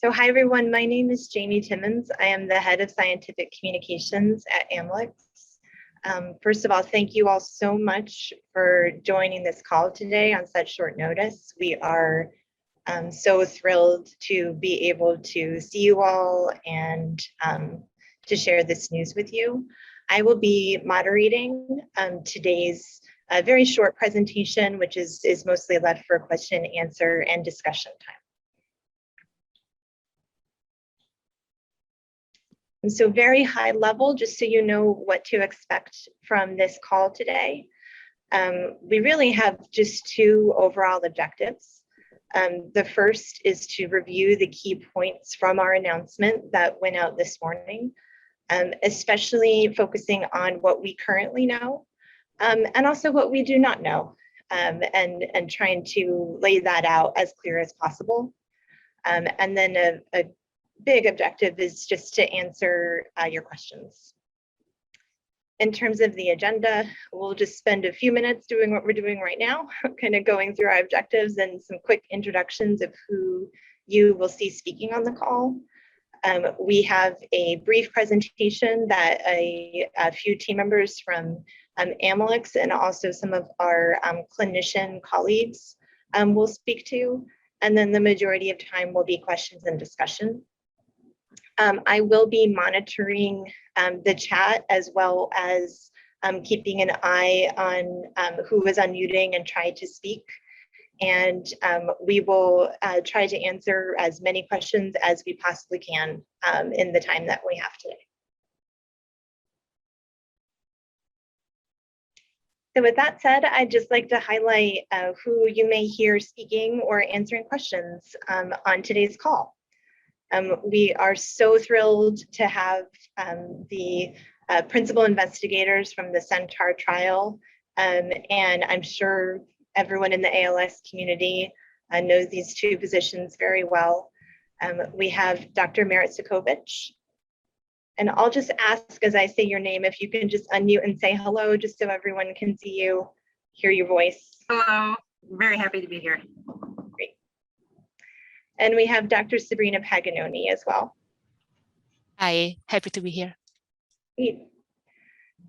So hi everyone, my name is Jamie Timmons. I am the head of scientific communications at Amylyx. First of all, thank you all so much for joining this call today on such short notice. We are so thrilled to be able to see you all and to share this news with you. I will be moderating today's very short presentation, which is mostly left for question, answer, and discussion time. And so very high level, just so you know what to expect from this call today. We really have just two overall objectives. The first is to review the key points from our announcement that went out this morning, especially focusing on what we currently know, and also what we do not know, and trying to lay that out as clear as possible. And then a big objective is just to answer your questions. In terms of the agenda, we'll just spend a few minutes doing what we're doing right now, kind of going through our objectives and some quick introductions of who you will see speaking on the call. We have a brief presentation that a few team members from Amylyx and also some of our clinician colleagues will speak to, and then the majority of time will be questions and discussion. I will be monitoring the chat as well as keeping an eye on who is unmuting and try to speak. And we will try to answer as many questions as we possibly can in the time that we have today. So with that said, I'd just like to highlight who you may hear speaking or answering questions on today's call. We are so thrilled to have the principal investigators from the Centaur trial, and I'm sure everyone in the ALS community knows these two physicians very well. We have Dr. Merit Sukovich, and I'll just ask as I say your name if you can just unmute and say hello, just so everyone can see you, hear your voice. Hello, very happy to be here. Great. And we have Dr. Sabrina Paganoni as well. Hi, happy to be here. Great.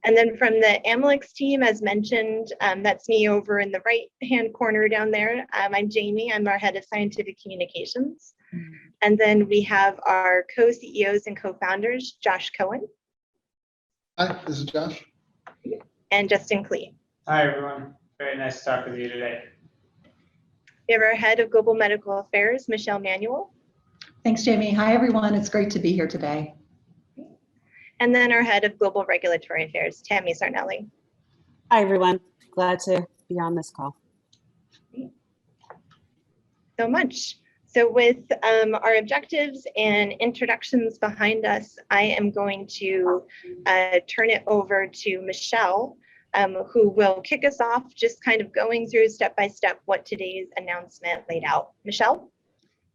And then from the Amylyx team, as mentioned, that's me over in the right-hand corner down there. I'm Jamie, I'm our head of scientific communications. And then we have our co-CEOs and co-founders, Josh Cohen. Hi, this is Josh. And Justin Klee. Hi, everyone. Very nice to talk with you today. We have our head of global medical affairs, Michelle Manuel. Thanks, Jamie. Hi, everyone. It's great to be here today. And then our head of global regulatory affairs, Tammy Sarnelli. Hi, everyone. Glad to be on this call. So much. So with our objectives and introductions behind us, I am going to turn it over to Michelle, who will kick us off, just kind of going through step by step what today's announcement laid out. Michelle?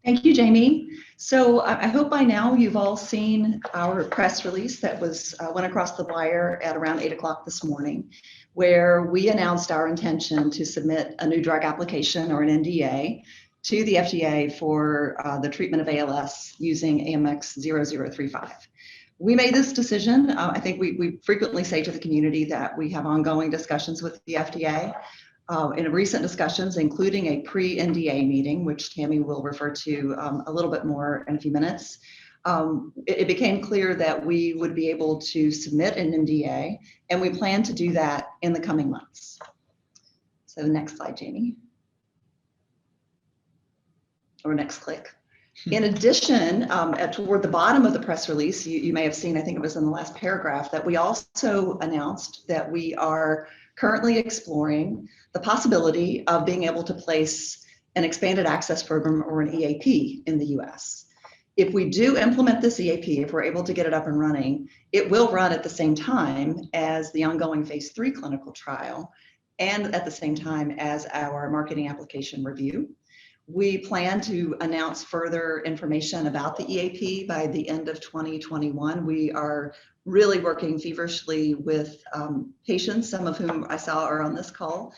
Thank you, Jamie. So I hope by now you've all seen our press release that went across the wire at around 8 o'clock this morning, where we announced our intention to submit a new drug application or an NDA to the FDA for the treatment of ALS using AMX 0035. We made this decision. I think we frequently say to the community that we have ongoing discussions with the FDA. In recent discussions, including a pre-NDA meeting, which Tammy will refer to a little bit more in a few minutes, it became clear that we would be able to submit an NDA, and we plan to do that in the coming months. So next slide, Jamie. Or next click. In addition, toward the bottom of the press release, you may have seen, I think it was in the last paragraph, that we also announced that we are currently exploring the possibility of being able to place an expanded access program or an EAP in the US. If we do implement this EAP, if we're able to get it up and running, it will run at the same time as the ongoing phase 3 clinical trial and at the same time as our marketing application review. We plan to announce further information about the EAP by the end of 2021. We are really working feverishly with patients, some of whom I saw are on this call,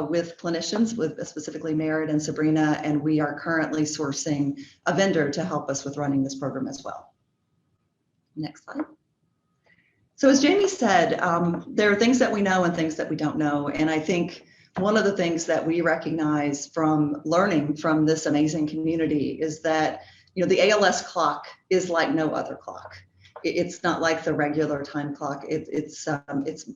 with clinicians, with specifically Merritt and Sabrina, and we are currently sourcing a vendor to help us with running this program as well. Next slide. So as Jamie said, there are things that we know and things that we don't know. And I think one of the things that we recognize from learning from this amazing community is that, you know, the ALS clock is like no other clock. It's not like the regular time clock. It's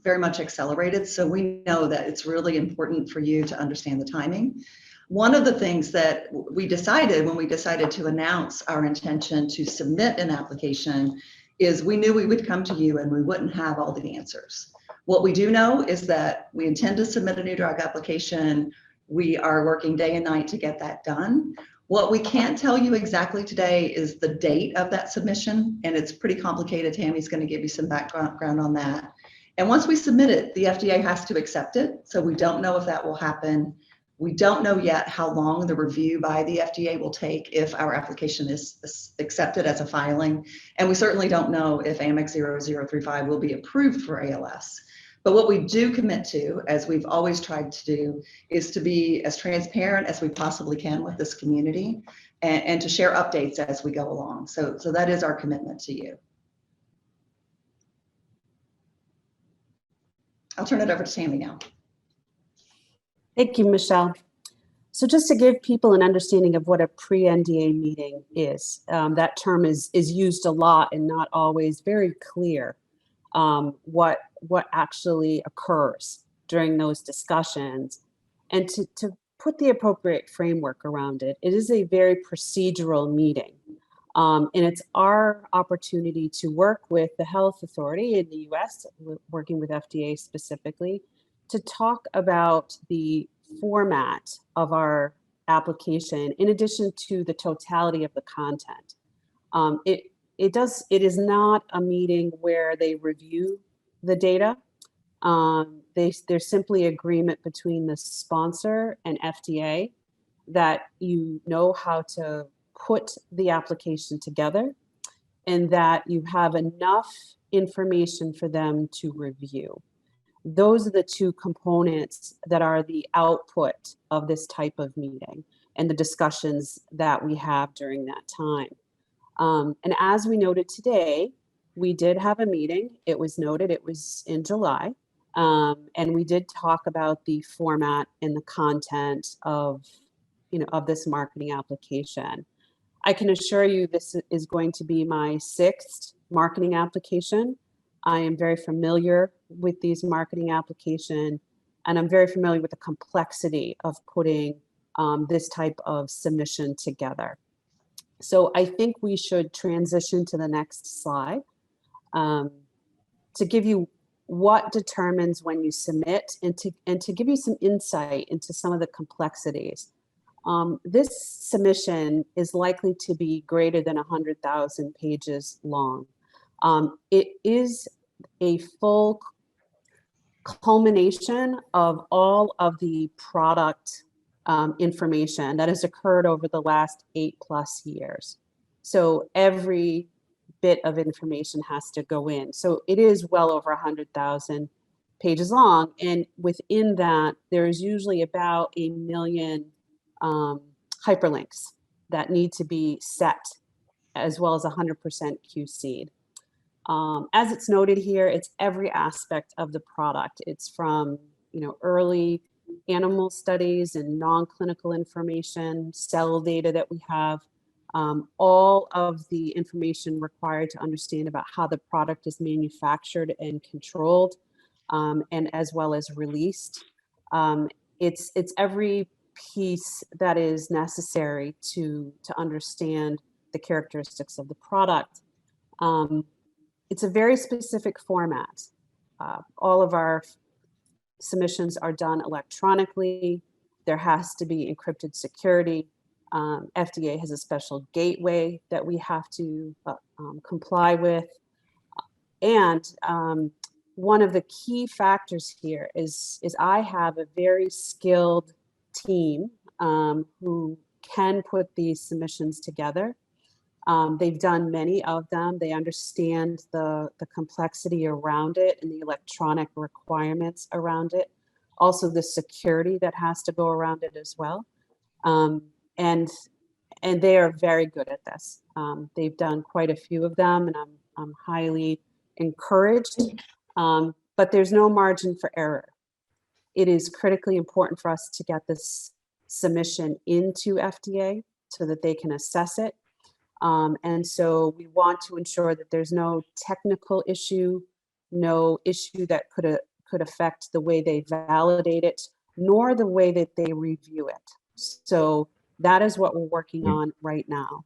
very much accelerated. So we know that it's really important for you to understand the timing. One of the things that we decided when we decided to announce our intention to submit an application is we knew we would come to you and we wouldn't have all the answers. What we do know is that we intend to submit a new drug application. We are working day and night to get that done. What we can't tell you exactly today is the date of that submission, and it's pretty complicated. Tammy's going to give you some background on that. And once we submit it, the FDA has to accept it. So we don't know if that will happen. We don't know yet how long the review by the FDA will take if our application is accepted as a filing. And we certainly don't know if Amylyx 0035 will be approved for ALS. But what we do commit to, as we've always tried to do, is to be as transparent as we possibly can with this community and to share updates as we go along. So that is our commitment to you. I'll turn it over to Tammy now. Thank you, Michelle. So just to give people an understanding of what a pre-NDA meeting is, that term is used a lot and not always very clear what actually occurs during those discussions. And to put the appropriate framework around it, it is a very procedural meeting. And it's our opportunity to work with the health authority in the US, working with FDA specifically, to talk about the format of our application in addition to the totality of the content. It is not a meeting where they review the data. There's simply agreement between the sponsor and FDA that you know how to put the application together and that you have enough information for them to review. Those are the two components that are the output of this type of meeting and the discussions that we have during that time. And as we noted today, we did have a meeting. It was noted, it was in July. And we did talk about the format and the content of this marketing application. I can assure you this is going to be my 6th marketing application. I am very familiar with these marketing application, and I'm very familiar with the complexity of putting this type of submission together. So I think we should transition to the next slide to give you what determines when you submit and to give you some insight into some of the complexities. This submission is likely to be greater than 100,000 pages long. It is a full culmination of all of the product information that has occurred over the last 8+ years. So every bit of information has to go in. So it is well over 100,000 pages long. And within that, there's usually about 1 million hyperlinks that need to be set, as well as 100% QC'd. As it's noted here, it's every aspect of the product. It's from early animal studies and non-clinical information, cell data that we have, all of the information required to understand about how the product is manufactured and controlled, and as well as released. It's every piece that is necessary to understand the characteristics of the product. It's a very specific format. All of our submissions are done electronically. There has to be encrypted security. FDA has a special gateway that we have to comply with. And one of the key factors here is I have a very skilled team who can put these submissions together. They've done many of them. They understand the complexity around it and the electronic requirements around it. also the security that has to go around it as well. And they are very good at this. They've done quite a few of them, and I'm highly encouraged. But there's no margin for error. It is critically important for us to get this submission into FDA so that they can assess it. And so we want to ensure that there's no technical issue, no issue that could affect the way they validate it, nor the way that they review it. So that is what we're working on right now.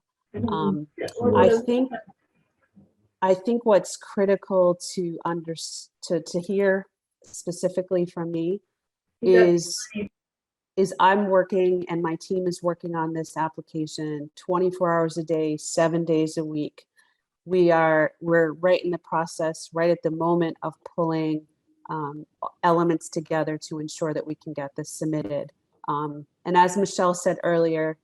I think what's critical to hear specifically from me is I'm working, and my team is working on this application 24 hours a day, 7 days a week. We're right in the process, right at the moment of pulling elements together to ensure that we can get this submitted. And as Michelle said earlier,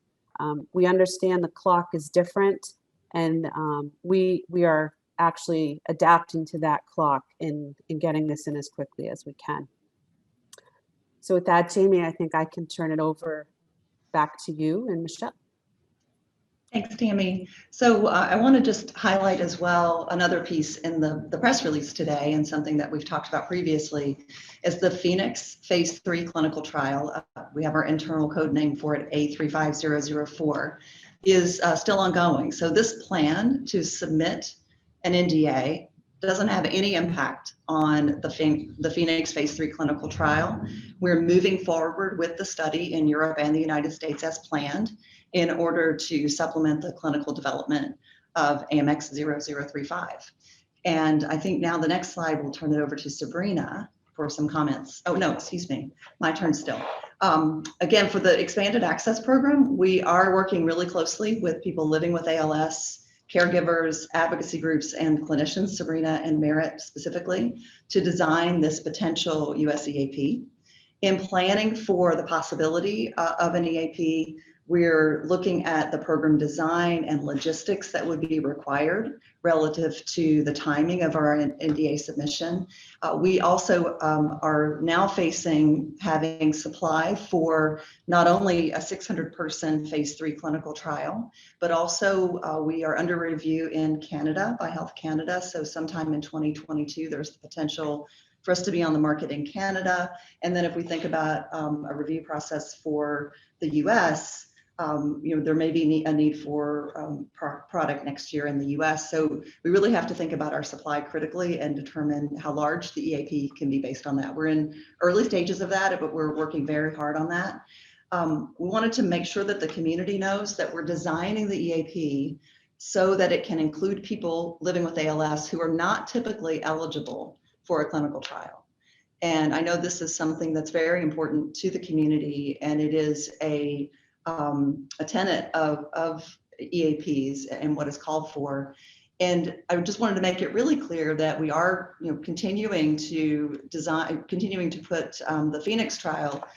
we understand the clock is different, and we are actually adapting to that clock in getting this in as quickly as we can. So with that, Jamie, I think I can turn it over back to you and Michelle. Thanks, Tammy. So I want to just highlight as well another piece in the press release today, and something that we've talked about previously, is the Phoenix phase 3 clinical trial. We have our internal code name for it, A35004, is still ongoing. So this plan to submit an NDA doesn't have any impact on the Phoenix phase 3 clinical trial. We're moving forward with the study in Europe and the United States as planned, in order to supplement the clinical development of AMX 0035. And I think now the next slide, we'll turn it over to Sabrina for some comments. Oh, no, excuse me, my turn still. Again, for the expanded access program, we are working really closely with people living with ALS, caregivers, advocacy groups, and clinicians, Sabrina and Merritt specifically, to design this potential US EAP. In planning for the possibility of an EAP, we're looking at the program design and logistics that would be required relative to the timing of our NDA submission. We also are now having supply for not only a 600-person phase 3 clinical trial, but also we are under review in Canada by Health Canada. So sometime in 2022, there's the potential for us to be on the market in Canada. And then if we think about a review process for the US, there may be a need for product next year in the US. So we really have to think about our supply critically and determine how large the EAP can be based on that. We're in early stages of that, but we're working very hard on that. We wanted to make sure that the community knows that we're designing the EAP so that it can include people living with ALS who are not typically eligible for a clinical trial. And I know this is something that's very important to the community, and it is a tenet of EAPs and what is called for. And I just wanted to make it really clear that we are, continuing to put the Phoenix trial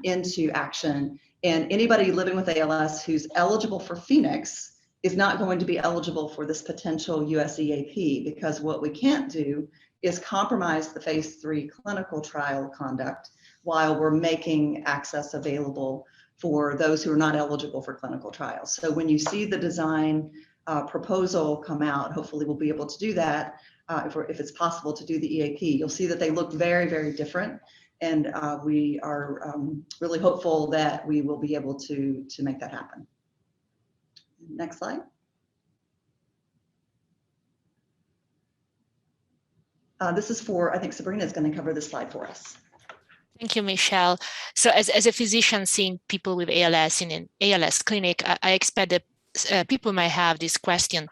into action. And anybody living with ALS who's eligible for Phoenix is not going to be eligible for this potential US EAP, because what we can't do is compromise the phase 3 clinical trial conduct while we're making access available for those who are not eligible for clinical trials. So when you see the design proposal come out, hopefully we'll be able to do that if it's possible to do the EAP. You'll see that they look very, very different. And we are really hopeful that we will be able to make that happen. Next slide. This is I think Sabrina is going to cover this slide for us. Thank you, Michelle. So as a physician seeing people with ALS in an ALS clinic, I expect that people might have this question: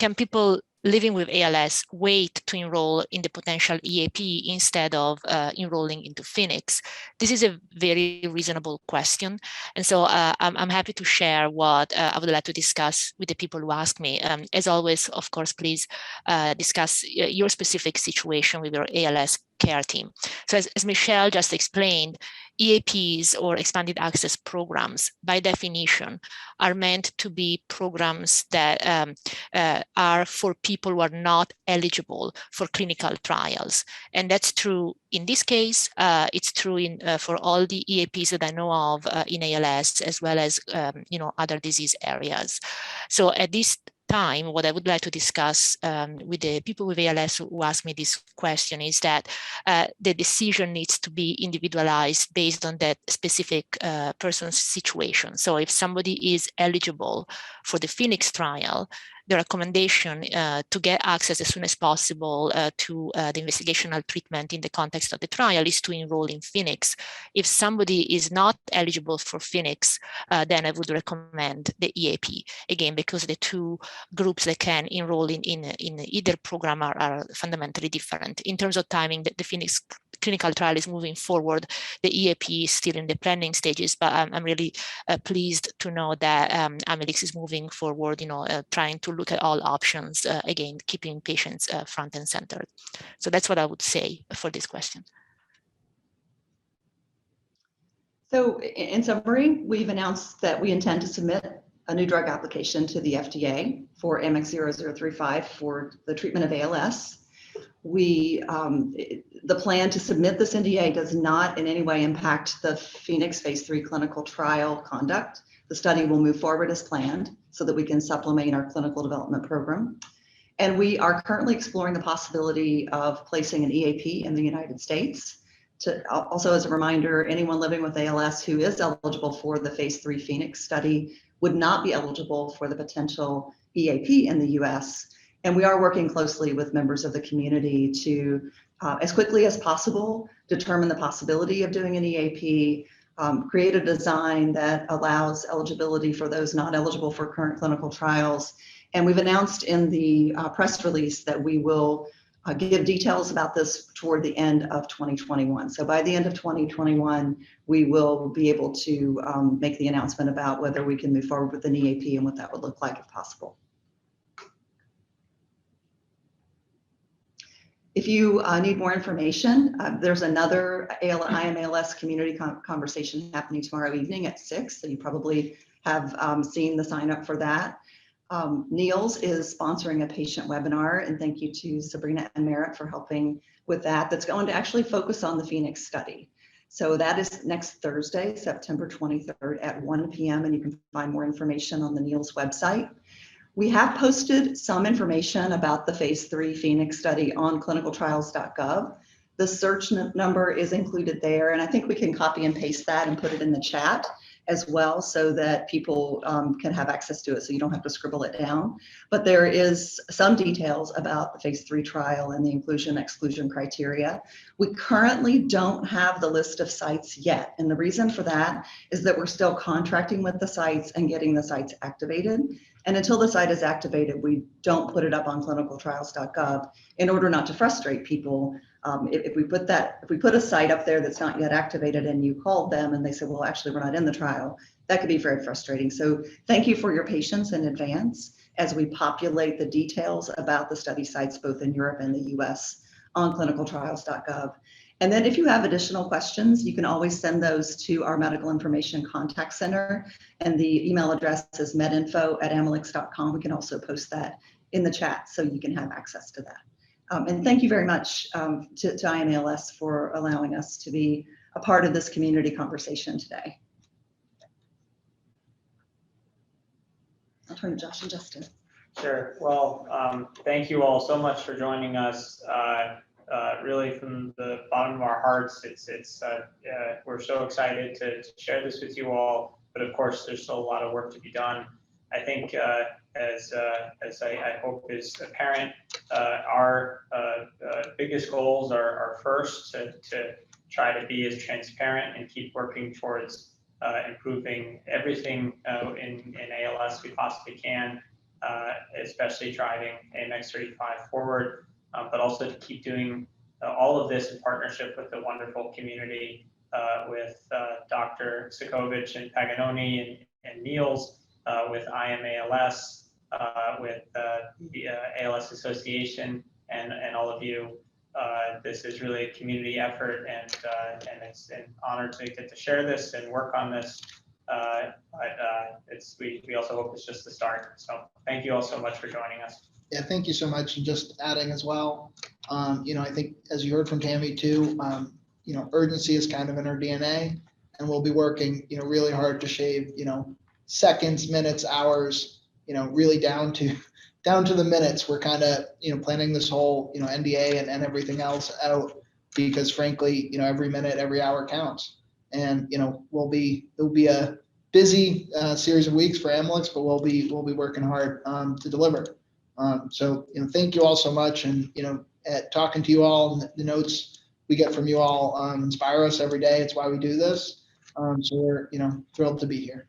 can people living with ALS wait to enroll in the potential EAP instead of enrolling into Phoenix? This is a very reasonable question. And so I'm happy to share what I would like to discuss with the people who ask me. As always, of course, please discuss your specific situation with your ALS care team. So as Michelle just explained, EAPs or expanded access programs, by definition, are meant to be programs that are for people who are not eligible for clinical trials. And that's true in this case. It's true for all the EAPs that I know of in ALS, as well as other disease areas. So at this time, what I would like to discuss with the people with ALS who ask me this question is that the decision needs to be individualized based on that specific person's situation. So if somebody is eligible for the Phoenix trial, the recommendation to get access as soon as possible to the investigational treatment in the context of the trial is to enroll in Phoenix. If somebody is not eligible for Phoenix, then I would recommend the EAP, again, because the two groups that can enroll in either program are fundamentally different. In terms of timing, the Phoenix clinical trial is moving forward. The EAP is still in the planning stages, but I'm really pleased to know that Amylyx is moving forward, trying to look at all options, again, keeping patients front and center. So that's what I would say for this question. So in summary, we've announced that we intend to submit a new drug application to the FDA for Amylyx 0035 for the treatment of ALS. The plan to submit this NDA does not in any way impact the Phoenix phase 3 clinical trial conduct. The study will move forward as planned so that we can supplement our clinical development program. And we are currently exploring the possibility of placing an EAP in the United States. Also, as a reminder, anyone living with ALS who is eligible for the phase 3 Phoenix study would not be eligible for the potential EAP in the US. And we are working closely with members of the community to, as quickly as possible, determine the possibility of doing an EAP, create a design that allows eligibility for those not eligible for current clinical trials. And we've announced in the press release that we will give details about this toward the end of 2021. So by the end of 2021, we will be able to make the announcement about whether we can move forward with an EAP and what that would look like if possible. If you need more information, there's another I AM ALS community conversation happening tomorrow evening at 6. So you probably have seen the sign up for that. Niels is sponsoring a patient webinar, and thank you to Sabrina and Merritt for helping with that. That's going to actually focus on the Phoenix study. So that is next Thursday, September 23rd at 1 p.m. And you can find more information on the Niels website. We have posted some information about the phase 3 Phoenix study on clinicaltrials.gov. The search number is included there, and I think we can copy and paste that and put it in the chat as well so that people can have access to it so you don't have to scribble it down. But there is some details about the phase 3 trial and the inclusion-exclusion criteria. We currently don't have the list of sites yet, and the reason for that is that we're still contracting with the sites and getting the sites activated. And until the site is activated, we don't put it up on clinicaltrials.gov in order not to frustrate people. If we put a site up there that's not yet activated and you called them and they say, well, actually, we're not in the trial, that could be very frustrating. So thank you for your patience in advance as we populate the details about the study sites, both in Europe and the US on clinicaltrials.gov. And then if you have additional questions, you can always send those to our medical information contact center. And the email address is medinfo@amylyx.com. We can also post that in the chat so you can have access to that. And thank you very much to I AM ALS for allowing us to be a part of this community conversation today. I'll turn to Josh and Justin. Sure. Well, thank you all so much for joining us. Really, from the bottom of our hearts, we're so excited to share this with you all. But of course, there's still a lot of work to be done. I think, as I hope is apparent, our biggest goals are first to try to be as transparent and keep working towards improving everything in ALS we possibly can, especially driving Amylyx 35 forward, but also to keep doing all of this in partnership with the wonderful community with Dr. Sikovich and Paganoni and Niels, with I AM ALS, with the ALS Association, and all of you. this is really a community effort, and it's an honor to get to share this and work on this. We also hope it's just the start. So thank you all so much for joining us. Yeah, thank you so much. And just adding as well, I think as you heard from Tammy too, urgency is kind of in our DNA, and we'll be working, really hard to shave, seconds, minutes, hours, really down to the minutes. We're kind of, planning this whole, NDA and everything else out because frankly, every minute, every hour counts. And, it'll be a busy series of weeks for Amylyx, but we'll be working hard to deliver. So, thank you all so much. And, at talking to you all, and the notes we get from you all inspire us every day. It's why we do this. So we're, thrilled to be here.